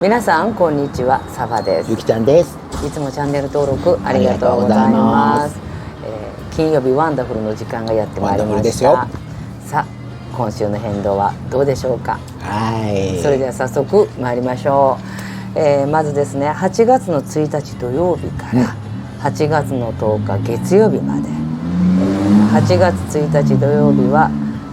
皆さんこんにちは、サバです。ゆきちゃんです。いつもチャンネル登録ありがとうございます。金曜日ワンダフルの時間がやってまいりました。さあ、今週の変動はどうでしょうか。はい。それでは早速参りましょう。まずですね、8月の1日土曜日から8月の10日月曜日まで、8月1日土曜日は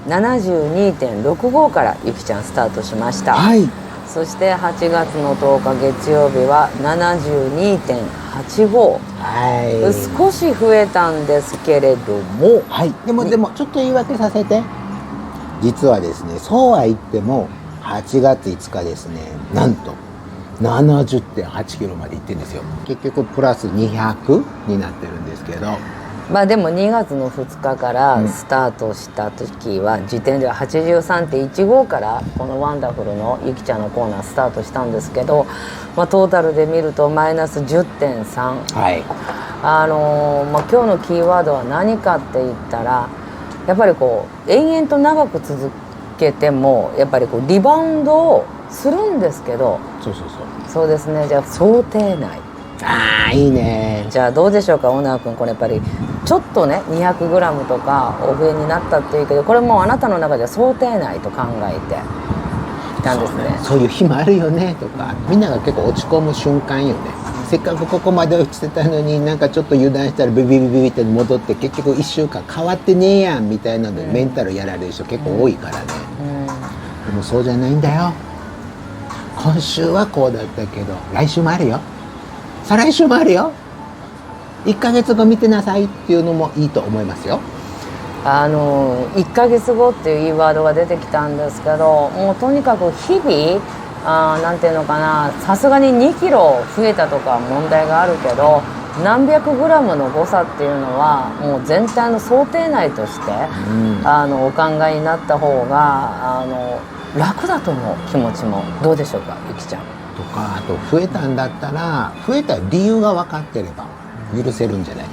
72.65 からゆきちゃんスタートしました。はい。そして8月の10日月曜日は 72.85、はい、少し増えたんですけれども、はい、でもちょっと言い訳させて。実はですね、そうは言っても8月5日ですね、なんと 70.8 キロまで行ってるんですよ。結局プラス200になってるんですけど、まあでも2月の2日からスタートした時は時点では 83.15 からこのワンダフルのゆきちゃんのコーナースタートしたんですけど、まあ、トータルで見るとマイナス 10.3、はい、まあ、今日のキーワードは何かって言ったら、やっぱりこう延々と長く続けてもやっぱりこうリバウンドをするんですけど、そうですね。じゃあ想定内。ああ、いいね。じゃあどうでしょうか、オナー君。これやっぱりちょっとね 200g とかお増えになったっていうけど、これもうあなたの中では想定内と考えていたんですね。そういう日もあるよねとか、みんなが結構落ち込む瞬間よね。せっかくここまで落ちてたのに、なんかちょっと油断したらビビビビビって戻って、結局1週間変わってねえやんみたいなのでメンタルやられる人結構多いからね。でもそうじゃないんだよ。今週はこうだったけど来週もあるよ、再来週もあるよ、1ヶ月後見てなさいっていうのもいいと思いますよ。1ヶ月後っていうワードが出てきたんですけど、もうとにかく日々なんていうのかな、さすがに2キロ増えたとか問題があるけど、何百グラムの誤差っていうのはもう全体の想定内として、お考えになった方が楽だと思う。気持ちも。どうでしょうか、ゆきちゃん。とか、あと増えたんだったら、増えた理由が分かってれば許せるんじゃない。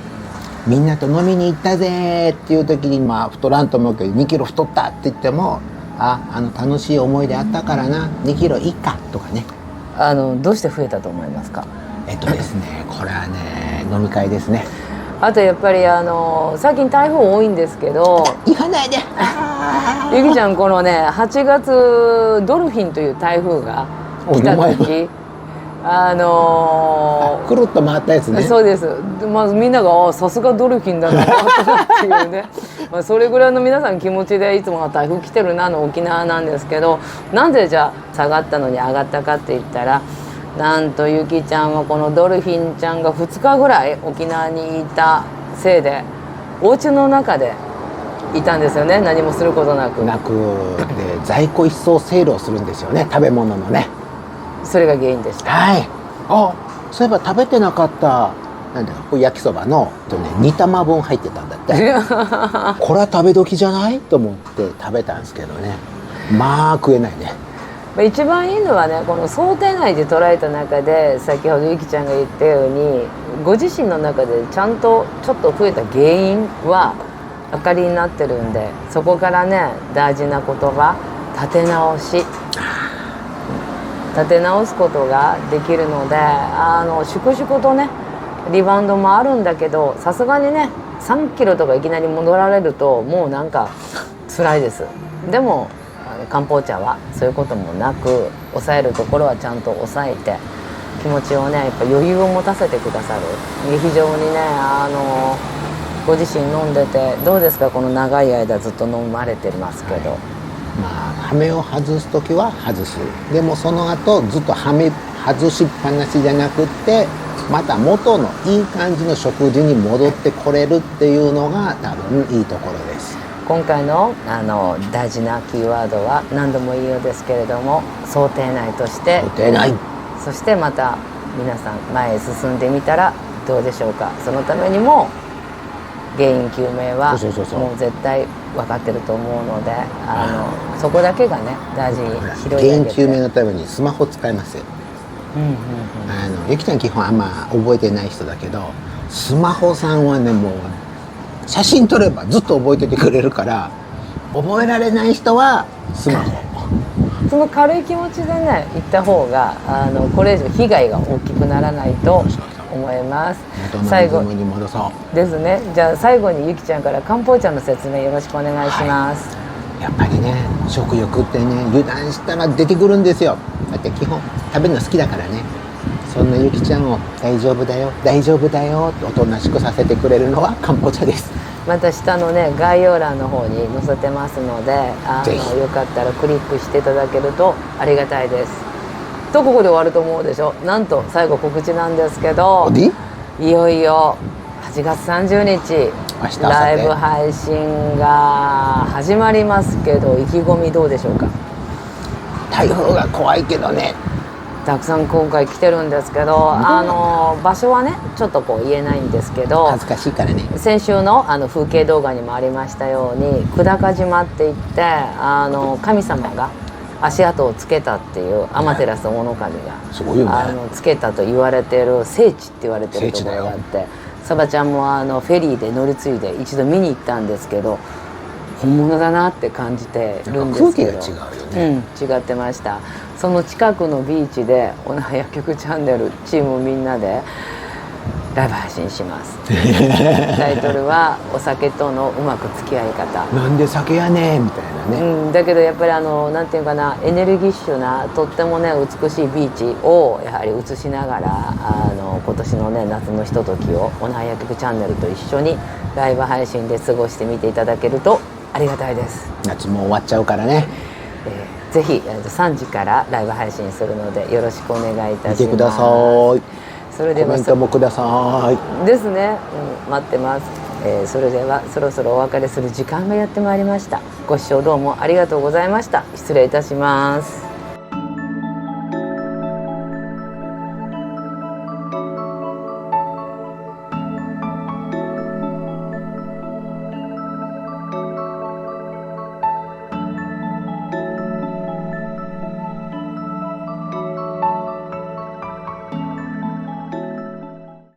みんなと飲みに行ったぜっていう時に、まあ太らんと思うけど2キロ太ったって言っても、楽しい思い出あったからな、2キロいいかとかね。どうして増えたと思いますか。ですね、これはね、飲み会ですね。あとやっぱり最近台風多いんですけど、行かないでゆきちゃん、このね8月ドルフィンという台風が来た時、くるっと回ったやつね。そうです。まずみんながさすがドルフィンだなっていうねまあそれぐらいの皆さん気持ちでいつも台風来てるなの沖縄なんですけど、なんでじゃあ下がったのに上がったかって言ったら、なんとゆきちゃんはこのドルフィンちゃんが2日ぐらい沖縄にいたせいでお家の中でいたんですよね。何もすることなくで、在庫一掃セールをするんですよね、食べ物のね。それが原因でした。はい。そういえば食べてなかったなんだろう、焼きそばの2玉分入ってたんだってこれは食べ時じゃないと思って食べたんですけどね、まあ食えないね。一番いいのはね、この想定内で捉えた中で、先ほどゆきちゃんが言ったようにご自身の中でちゃんとちょっと増えた原因は明かりになってるんで、そこからね大事な言葉、立て直し、立て直すことができるので、粛々とねリバウンドもあるんだけど、さすがにね3キロとかいきなり戻られるともうなんか辛いです。でも漢方茶はそういうこともなく、抑えるところはちゃんと抑えて、気持ちをねやっぱ余裕を持たせてくださる。非常にねご自身飲んでてどうですか。この長い間ずっと飲まれてますけど、まあ羽目を外す時は外す。でもその後ずっと羽目外しっぱなしじゃなくって、また元のいい感じの食事に戻ってこれるっていうのが多分いいところです。今回の大事なキーワードは何度も言うようですけれども、想定内として、想定内。そしてまた皆さん前へ進んでみたらどうでしょうか。そのためにも原因究明はもう絶対分かってると思うので、そこだけがね大事に拾い上げて、原因究明のためにスマホ使いますよ。ゆきちゃん基本あんま覚えてない人だけど、スマホさんはね、もう写真撮ればずっと覚えててくれるから、覚えられない人はスマホその軽い気持ちでね行った方がこれ以上被害が大きくならないと思います。最後に戻そうですね。じゃあ最後にゆきちゃんから漢方茶の説明よろしくお願いします。やっぱりね、食欲ってね、油断したら出てくるんですよ。だって基本食べるの好きだからね。そんなゆきちゃんを大丈夫だよ大丈夫だよとおとなしくさせてくれるのは漢方茶です。また下のね概要欄の方に載せてますのでぜひよかったらクリックしていただけるとありがたいです。とここで終わると思うでしょ。なんと最後告知なんですけど、いよいよ8月30日ライブ配信が始まりますけど、意気込みどうでしょうか。台風が怖いけどね、たくさん今回来てるんですけど、場所はねちょっとこう言えないんですけど、恥ずかしいからね。先週の風景動画にもありましたように久高島っていって神様が足跡をつけたっていう天照大神が、すごいよね、つけたと言われている聖地って言われてるところがあって、サバちゃんもフェリーで乗り継いで一度見に行ったんですけど、本物だなって感じてるんですけど、空気が違うよね、違ってました。その近くのビーチでおな薬局チャンネルチームみんなでライブ配信しますタイトルはお酒とのうまく付き合い方。なんで酒やねんみたいなね、だけどやっぱりなんていうかな、エネルギッシュなとってもね美しいビーチをやはり映しながら今年のね夏のひとときをおな薬局チャンネルと一緒にライブ配信で過ごしてみていただけるとありがたいです。夏も終わっちゃうからね、ぜひ3時からライブ配信するのでよろしくお願いいたします。見てください。それではコメントもください。ですね、待ってます。それではそろそろお別れする時間がやってまいりました。ご視聴どうもありがとうございました。失礼いたします。